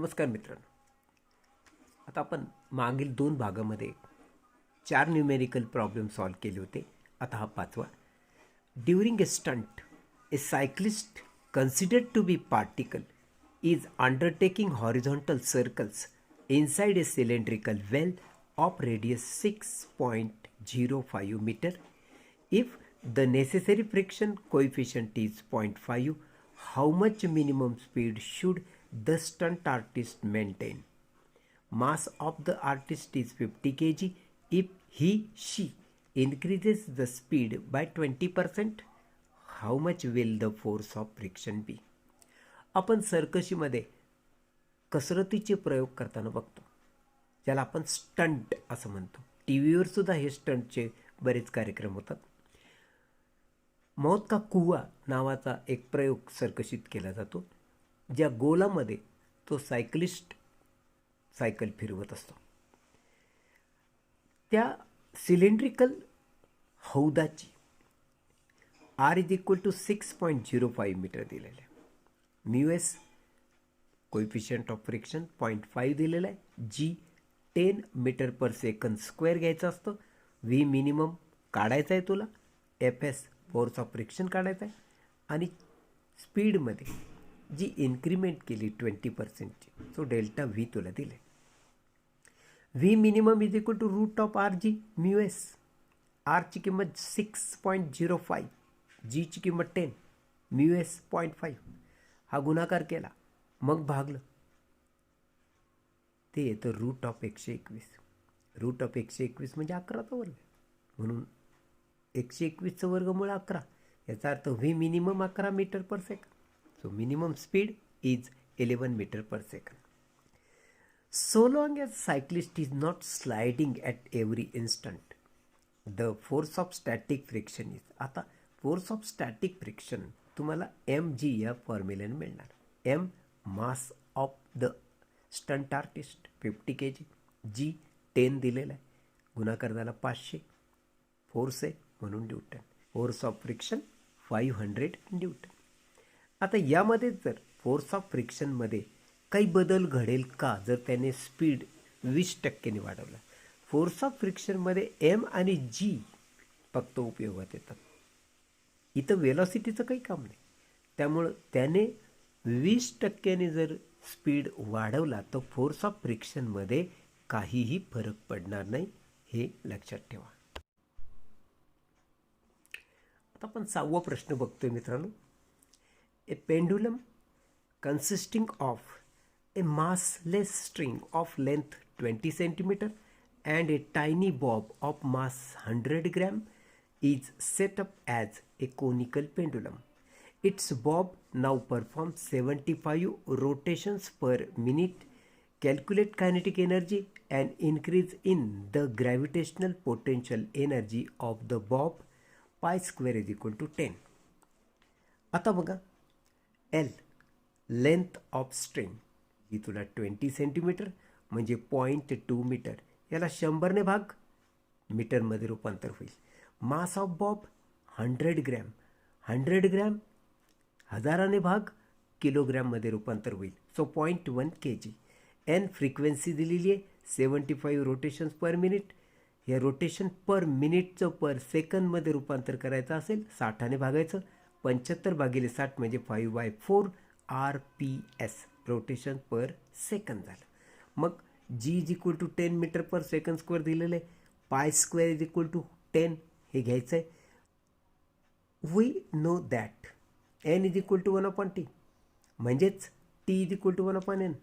नमस्कार मित्रांनो, आता आपण मागील 2 भागामध्ये 4 न्यूमेरिकल प्रॉब्लेम सॉल्व केले होते. आता हा 5वा. During a stunt, a cyclist considered to be particle is undertaking horizontal circles inside a cylindrical well of radius 6.05 meter. If the necessary friction coefficient is 0.5, how much minimum speed should the stunt artist maintain? Mass of the artist is 50 kg. If she increases the speed by 20%, how much will the force of friction be? आपण सर्कशीमध्ये कसरतीचे प्रयोग करताना बघतो, ज्याला आपण stunt असं म्हणतो. T व्हीवर सुद्धा हे स्टंटचे बरेच कार्यक्रम होतात. मौत का कुआ नावाचा एक प्रयोग सर्कशीत केला जातो, ज्या गोलामध्ये तो सायकलिस्ट सायकल फिरवत असतो. त्या सिलेंड्रिकल हौदाची R is equal to 6.05 metre दिलेलं आहे. Mu s coefficient of friction 0.5 दिलेलं आहे. G 10 metre per second square घ्यायचं असतं. व्ही मिनिमम काढायचं आहे तुला. F S force of friction काढायचं आहे. आणि स्पीडमध्ये जी इन्क्रीमेंट केली 20%ची, सो डेल्टा व्ही तुला दिले. V minimum is equal to root of R g mu s. आरची किंमत 6.05, जीची किंमत 10, म्यू एस 0.5. हा गुणाकार केला, मग भागलं, ते येतं रूट ऑफ 121. रूट ऑफ 121 म्हणजे 11चा वर्ग, म्हणून 121चं वर्गमूळ 11. याचा अर्थ V minimum 11 metre per second. So minimum speed is 11 metre per second. So long as cyclist is not sliding at every instant, the force of static friction is. आता force of static friction तुम्हाला mg या फॉर्म्युल्याने मिळणार. m mass of the stunt artist 50 kg, g 10 दिलेला आहे, गुणाकार झाला 500, force आहे म्हणून Newton. Force of friction 500 Newton. आता यामध्ये जर फोर्स ऑफ फ्रिक्शनमध्ये काही बदल घडेल का जर त्याने स्पीड 20% वाढवला. फोर्स ऑफ फ्रिक्शनमध्ये एम आणि जी फक्त उपयोगात येतात. इथं वेलॉसिटीचं काही काम नाही. त्यामुळं त्याने 20% जर स्पीड वाढवला तर फोर्स ऑफ फ्रिक्शनमध्ये काहीही फरक पडणार नाही, हे लक्षात ठेवा. आता आपण 6वा प्रश्न बघतोय मित्रांनो. ए pendulum consisting of a massless string of length 20 centimeter and a tiny bob of mass 100 gram is set up as a conical pendulum. Its bob now performs 75 rotations per minute. Calculate kinetic energy and increase in the gravitational potential energy of the bob. Pi square is equal to 10. आता बघा, L length of string ही तुला 20 centimetre म्हणजे 0.2 metre. याला 100ने भाग, मीटरमध्ये रूपांतर होईल. Mass of bob 100 gram, 100 gram 1000ने भाग, किलोग्रॅममध्ये रूपांतर होईल. So 0.1 kg. एन फ्रिक्वेन्सी दिलेली आहे 75 रोटेशन्स पर मिनिट. हे रोटेशन पर मिनिटचं पर सेकंदमध्ये रूपांतर करायचं असेल 60ने भागायचं. 75 भागिले 60 म्हणजे 5/4 RPS रोटेशन पर सेकंद झालं. मग g is equal to 10 metre per second square दिलेलं आहे. Pi square is equal to 10 हे घ्यायचं आहे. We know that N is equal to 1/t म्हणजेच T is equal to 1/n.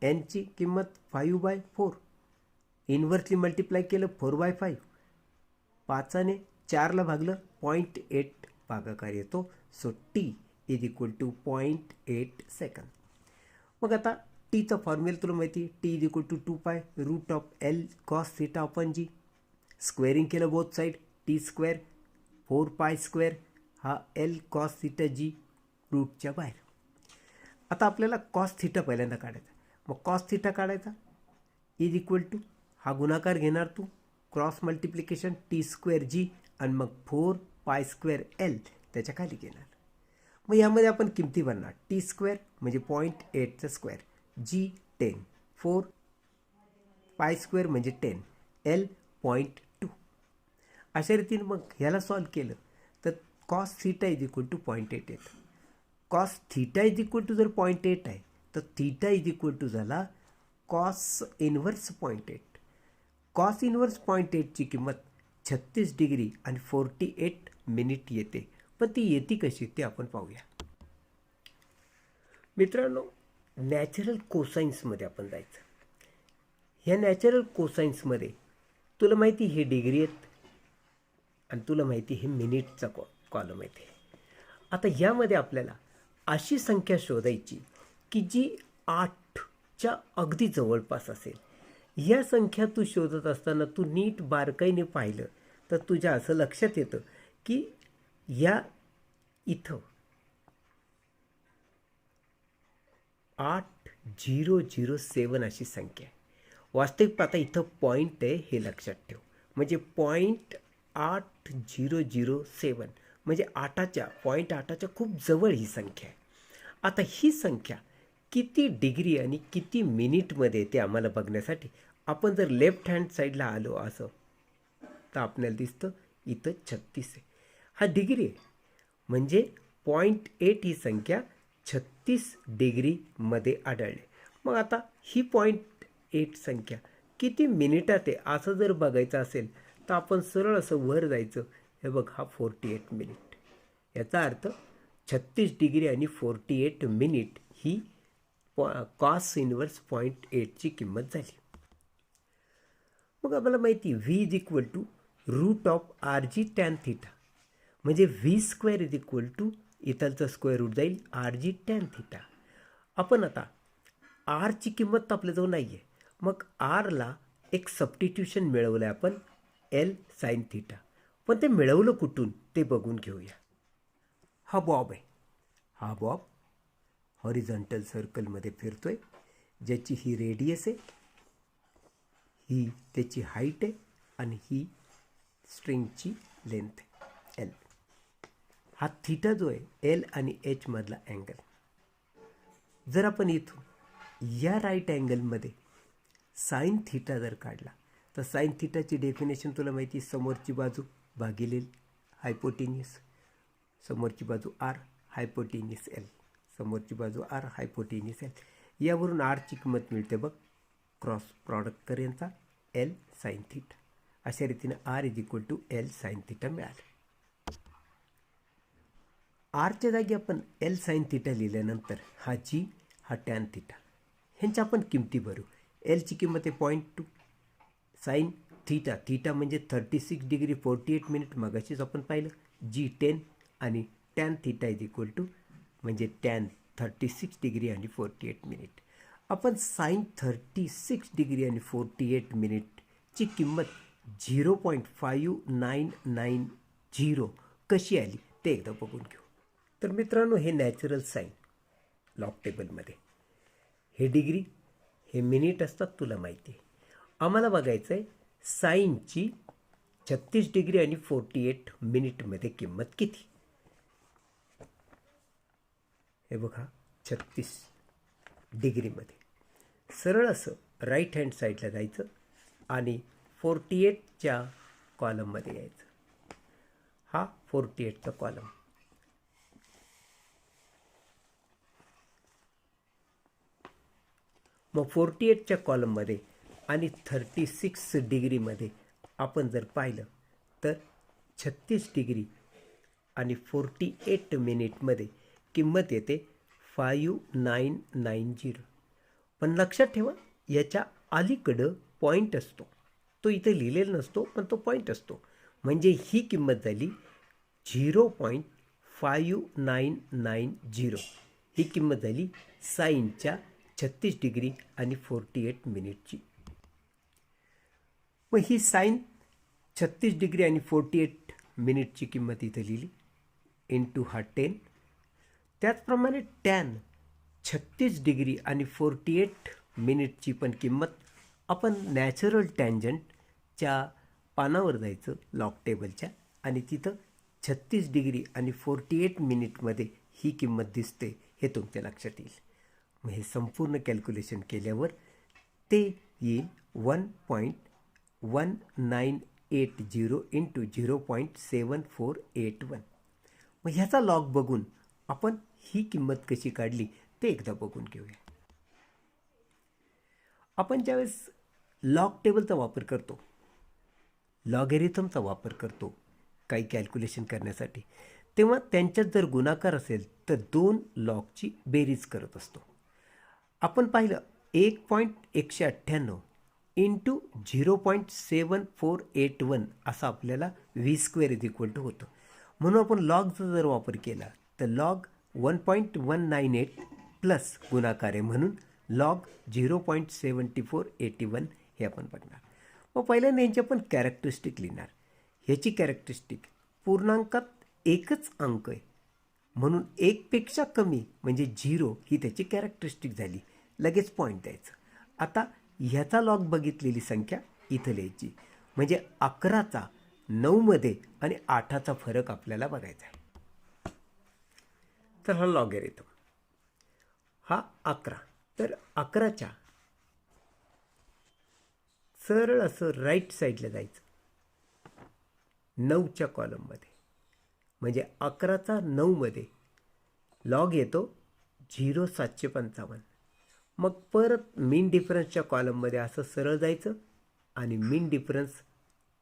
एनची किंमत 5/4, इन्व्हर्सली मल्टिप्लाय केलं 4/5, 5ने 4ला भागलं 0.8 भागाकार येतो. So T is equal to 0.8 second. मग आता टीचा फॉर्म्युला तुला माहिती आहे. T is equal to 2π root of L cos theta upon g. Squaring केलं both side, T square 4π square हा एल कॉस थिटा जी रूटच्या बाहेर. आता आपल्याला कॉस थिटा पहिल्यांदा काढायचा. मग कॉस थिटा काढायचा इज इक्वल टू हा गुणाकार घेणार तू, cross multiplication T square g, आणि मग 4π स्क्वेअर एल त्याच्या खाली घेणार. मग यामध्ये आपण किमती भरणार. टी स्क्वेअर म्हणजे 0.8चा स्क्वेअर, जी 10. 4 पाय स्क्वेअर म्हणजे 10. L 0.2. अशा रीतीने मग ह्याला सॉल्व केलं तर cos theta is equal to 0.8 येतं. Cos theta is equal to जर 0.8 आहे तर थीटा इज इक्वल टू झाला कॉस इनवर्स 0.8. कॉस इनवर्स 0.8ची किंमत 36 डिग्री आणि 48 मिनिट येते. पण ती येते कशी ते आपण पाहूया. मित्रांनो, नॅचरल कोसाईन्समध्ये आपण जायचं. ह्या नॅचरल कोसाईन्समध्ये तुला माहिती हे डिग्री आहेत आणि तुला माहिती हे मिनिटचा कॉलम येते. आता ह्यामध्ये आपल्याला अशी संख्या शोधायची की जी 8च्या अगदी जवळपास असेल. या संख्या तू शोधत असताना तू नीट बारकाईने पाहिलं तर तुझ्या असं लक्षात येतं की या इथं 8007 अशी संख्या आहे. वास्तविक पाहता इथं पॉईंट आहे हे लक्षात ठेव. म्हणजे 0.8007 म्हणजे 8च्या खूप जवळ ही संख्या आहे. आता ही संख्या किती डिग्री आणि किती मिनिटमध्ये ते आम्हाला बघण्यासाठी आपण जर लेफ्ट हँड साईडला आलो असं तर आपल्याला दिसतं इथं 36 आहे. हा डिग्री आहे म्हणजे 0.8 ही संख्या 36 डिग्रीमध्ये आढळले. मग आता ही 0.8 संख्या किती मिनिटात आहे असं जर बघायचं असेल तर आपण सरळ असं वर जायचं. हे बघ हा 48 मिनिट. याचा अर्थ 36 डिग्री आणि 48 मिनिट ही कॉस इनवर्स 0.8ची किंमत झाली. मग आम्हाला माहिती V is equal to root of R G tan theta म्हणजे V square is equal to इथलचं स्क्वेअर रूट जाईल आर जी टॅन थिटा. आपण आता आरची किंमत तर आपल्याजवळ नाही आहे. मग आरला एक सबस्टिट्यूशन मिळवलं आहे आपण एल साईन थिटा. पण ते मिळवलं कुठून ते बघून घेऊया. हा बॉब आहे. हा बॉब हॉरिझॉन्टल सर्कलमध्ये फिरतोय ज्याची ही रेडियस आहे, ही त्याची हाईट आहे आणि ही स्ट्रिंगची लेंथ आहे एल. हा थीटा जो आहे एल आणि एच मधला अँगल. जर आपण इथून या राईट अँगलमध्ये साईन थीटा जर काढला तर साईन थीटाची डेफिनेशन तुला माहिती, समोरची बाजू भागिले हायपोटेनियस, समोरची बाजू आर हायपोटेनियस एल, समोरची बाजू आर हायपोटेनियस एल. यावरून आरची किंमत मिळते बघ क्रॉस प्रॉडक्ट करेनचा एल साईन थीटा. अशा रीतीने R is equal to L sine theta मिळालं. आरच्या जागी आपण एल साईन थीटा लिहिल्यानंतर हा जी हा टॅन थीटा ह्यांच्या आपण किमती भरू. एलची किंमत आहे 0.2. साईन थीटा, थीटा म्हणजे 36 डिग्री 48 मिनिट मगाशीच आपण पाहिलं. जी 10 आणि tan theta is equal to म्हणजे टॅन 36 डिग्री आणि 48 मिनिट. आपण साईन 36 डिग्री आणि 48 मिनिटची किंमत 0.5990 कशी आली ते एकदा बघून घेऊ. तर मित्रांनो, हे नॅचरल साईन लॉग टेबलमध्ये हे डिग्री हे मिनिट असतात तुला माहिती आहे. आम्हाला बघायचं आहे साईनची 36 डिग्री आणि 48 मिनिटमध्ये किंमत किती. हे बघा 36 डिग्रीमध्ये सरळ असं राईट हँड साईडला जायचं आणि 48च्या कॉलममध्ये यायचं. हा 48चा कॉलम. मग 48च्या कॉलममध्ये आणि 36 डिग्रीमध्ये आपण जर पाहिलं तर 36 डिग्री आणि 48 मिनिटमध्ये किंमत येते 5990. पण लक्षात ठेवा याच्या अलीकडं पॉईंट असतो, तो इथे लिहिलेला नसतो पण तो पॉईंट असतो. म्हणजे ही किंमत झाली 0.5990. ही किंमत झाली साईनच्या 36 डिग्री आणि 48 मिनिटची. मग ही साईन 36 डिग्री आणि 48 मिनिटची किंमत इथे लिहिली इंटू हा 10. त्याचप्रमाणे टॅन 36 डिग्री आणि 48 मिनिटची पण किंमत आपण नॅचरल टँजंटच्या पानावर जायचं लॉग टेबलच्या आणि तिथं 36 डिग्री आणि 48 मिनिटमध्ये ही किंमत दिसते हे तुमच्या लक्षात येईल. मग हे संपूर्ण कॅल्क्युलेशन केल्यावर ते येईल 1.1980 इंटू 0.7481. मग ह्याचा लॉग बघून आपण ही किंमत कशी काढली ते एकदा बघून घेऊया. आपण ज्यावेळेस लॉग टेबलचा वापर करतो, लॉगॅरिथमचा वापर करतो काही कॅल्क्युलेशन करण्यासाठी, तेव्हा त्यांच्यात जर गुणाकार असेल तर दोन लॉगची बेरीज करत असतो. आपण पाहिलं 1.198 इंटू 0.7481 असं आपल्याला v² होतं. म्हणून आपण लॉगचा जर वापर केला तर लॉग 1.198 प्लस गुणाकार आहे म्हणून लॉग 0.7481 हे आपण बघणार. मग पहिल्यांदा यांची आपण कॅरेक्टरिस्टिक लिहिणार. ह्याची कॅरेक्टरिस्टिक पूर्णांकात एकच अंक आहे म्हणून 1पेक्षा कमी म्हणजे 0 ही त्याची कॅरेक्टरिस्टिक झाली. लगेच पॉईंट द्यायचं. आता ह्याचा लॉग बघितलेली संख्या इथं लिहायची म्हणजे 11चा 9मध्ये आणि 8चा फरक आपल्याला बघायचा आहे. तर हा लॉगॅरिथम, हा 11. तर 11च्या सरळ असं राईट साईडला जायचं 9च्या कॉलममध्ये, म्हणजे 11चा 9मध्ये लॉग येतो 0.755. मग परत मीन डिफरन्सच्या कॉलममध्ये असं सरळ जायचं आणि मीन डिफरन्स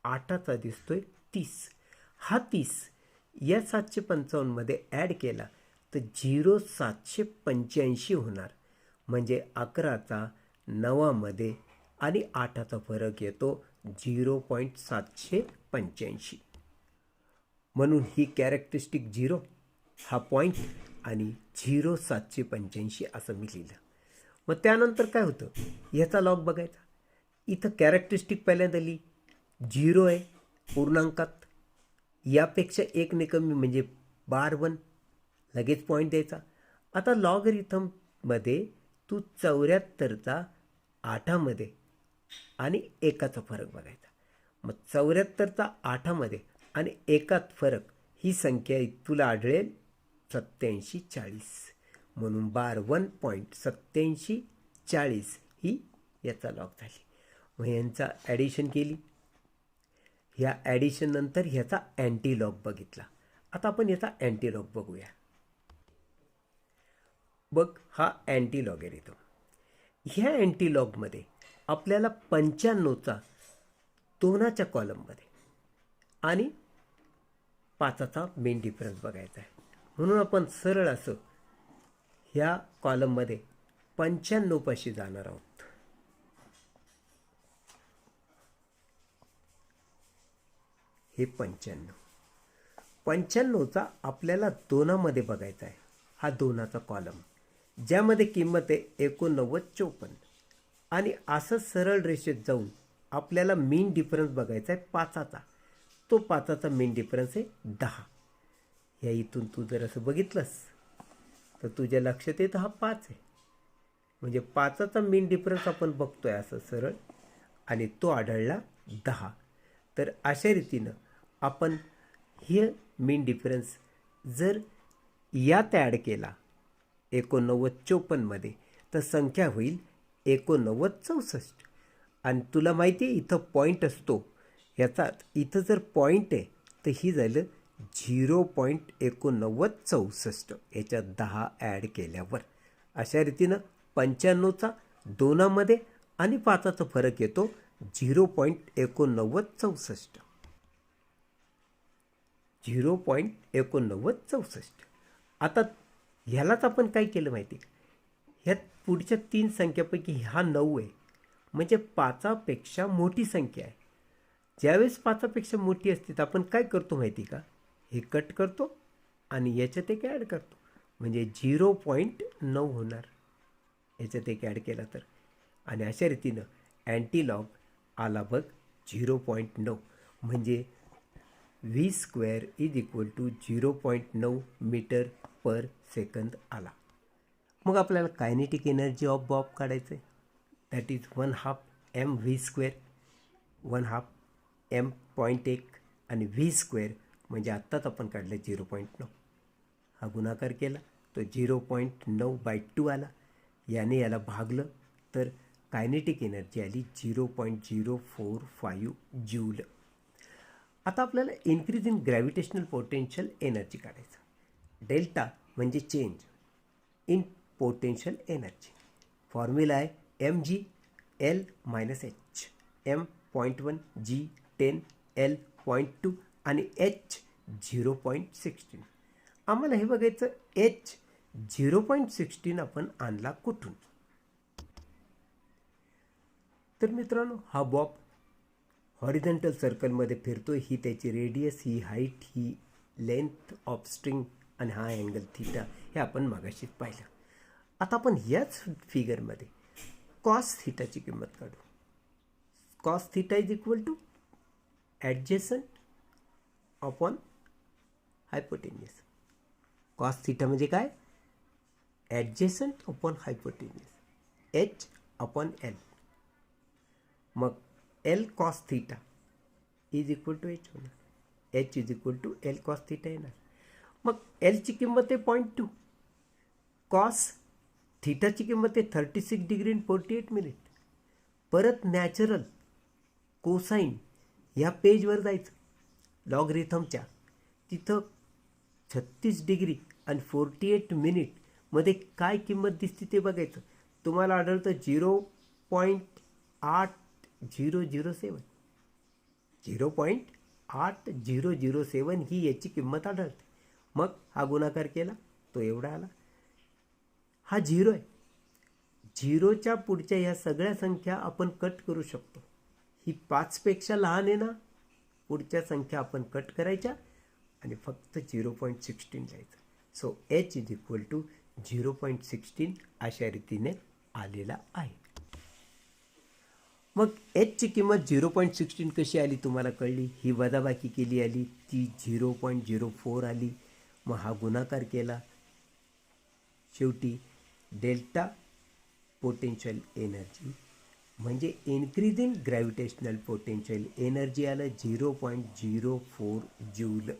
8चा दिसतोय 30. हा 30 या 755मध्ये ॲड केला तर 0.785 होणार. म्हणजे 11चा 9मध्ये आणि 8चा फरक येतो 0.785. म्हणून ही कॅरेक्टरिस्टिक 0, हा पॉईंट आणि 0.785 असं मी लिहिलं. मग त्यानंतर काय होतं, ह्याचा लॉग बघायचा. इथं कॅरेक्टरिस्टिक पहिल्यांदा लिही 0 आहे पूर्णांकात, यापेक्षा 1ने कमी म्हणजे बार 1, लगेच पॉईंट द्यायचा. आता लॉगरिथममध्ये तू 74चा 8मध्ये आणि 1चा फरक बघायचा. मग 74चा 8मध्ये आणि 1त फरक ही संख्या तुला आढळेल 8740. म्हणून बार 1.8740 ही याचा लॉग झाली. मग यांचा ॲडिशन केली. ह्या ॲडिशन नंतर ह्याचा अँटी लॉग बघितला. आता आपण याचा अँटी लॉग बघूया. बघ, हा अँटी लॉगॅरिथम. ह्या अँटी लॉगमध्ये आपल्याला 95चा 2च्या कॉलममध्ये आणि 5चा मेन डिफरन्स बघायचा आहे. म्हणून आपण सरळ असं ह्या कॉलममध्ये 95 पाशी जाणार आहोत. हे 95चा आपल्याला 2मध्ये बघायचा आहे. हा 2चा कॉलम ज्यामध्ये किंमत आहे 89.54 आणि असं सरळ रेषेत जाऊन आपल्याला मेन डिफरन्स बघायचा आहे 5चा. तो 5चा मेन डिफरन्स आहे 10. ह्या इथून तू जर असं बघितलंस तर तुझ्या लक्षात येतं हा 5 आहे. म्हणजे 5चा मेन डिफरन्स आपण बघतोय असं सरळ आणि तो आढळला 10. तर अशा रीतीनं आपण हे मेन डिफरन्स जर यात ॲड केला 89.54मध्ये तर संख्या होईल 8964. आणि तुला माहिती आहे इथं पॉईंट असतो याचाच, इथं जर पॉईंट आहे तर ही झालं 0.8964 याच्यात 10 ॲड केल्यावर. अशा रीतीनं 95चा 2मध्ये आणि 5चा फरक येतो 0.8964. 0.8964. आता ह्यालाच आपण काय केलं माहिती आहे, ह्यात पुढच्या 3 संख्यापैकी हा 9 आहे म्हणजे 5पेक्षा मोठी संख्या आहे. ज्यावेळेस 5पेक्षा मोठी असते तर आपण काय करतो माहिती का, हे कट करतो आणि याच्यात एक ॲड करतो म्हणजे 0.9 होणार याच्यात एक ॲड केला तर. आणि अशा रीतीनं अँटी लॉग आला बघ 0.9 म्हणजे v² = 0.9 मीटर पर सेकंद आला. मग आपल्याला कायनेटिक एनर्जी ऑफ बॉब काढायचं आहे. दॅट इज 1/2 mv², 1/2 m.1 आणि v² म्हणजे आत्ताच आपण काढलं 0.9. हा गुणाकार केला तो 0.9/2 आला. याने याला भागलं तर कायनेटिक एनर्जी आली 0.045 जूल. आता आपल्याला increase in gravitational potential energy काढायचं. डेल्टा म्हणजे change in potential energy. Formula आहे mg L - h. m 0.1, g 10, L 0.2 आणि h 0.16. आम्हाला हे बघायचं h 0.16 आपण आणला कुठून. तर मित्रांनो, हा बॉब हॉरिझॉन्टल सर्कलमध्ये फिरतोय. ही त्याची radius, he height, he length of string आणि हा अँगल थीटा, हे आपण मगाशीच पाहिलं. आता आपण याच फिगरमध्ये कॉस थीटाची किंमत काढू. Cos theta is equal to adjacent upon hypotenuse. Cos theta म्हणजे काय? Adjacent upon hypotenuse, h upon l. मग L cos theta is equal to h होणार. h is equal to L cos theta येणार. मग Lची किंमत आहे 0.2. कॉस थीटाची किंमत आहे 36 डिग्री आणि 48 मिनिट. परत नॅचरल कोसाईन ह्या पेजवर जायचं लॉगरिथमच्या. तिथं 36 डिग्री आणि 48 मिनिटमध्ये काय किंमत दिसते ते बघायचं. तुम्हाला आढळतं 0.8007. 0.8007 ही याची किंमत आढळते. मग हा गुणाकार केला तो एवढा आला. हा 0 आहे. 0च्या पुढच्या ह्या सगळ्या संख्या आपण कट करू शकतो. ही 5पेक्षा लहान आहे ना, पुढच्या संख्या आपण कट करायच्या आणि फक्त 0.16 लिहायचं. So h is equal to 0.16 अशा रीतीने आलेला आहे. मग hची किंमत 0.16 कशी आली तुम्हाला कळली. ही वजाबाकी केली आली, ती 0.04 आली. मग हा गुणाकार केला, शेवटी डेल्टा पोटेन्शियल एनर्जी म्हणजे इन्क्रीजिंग ग्रॅव्हिटेशनल पोटेन्शियल एनर्जी आलं 0.04 जूल.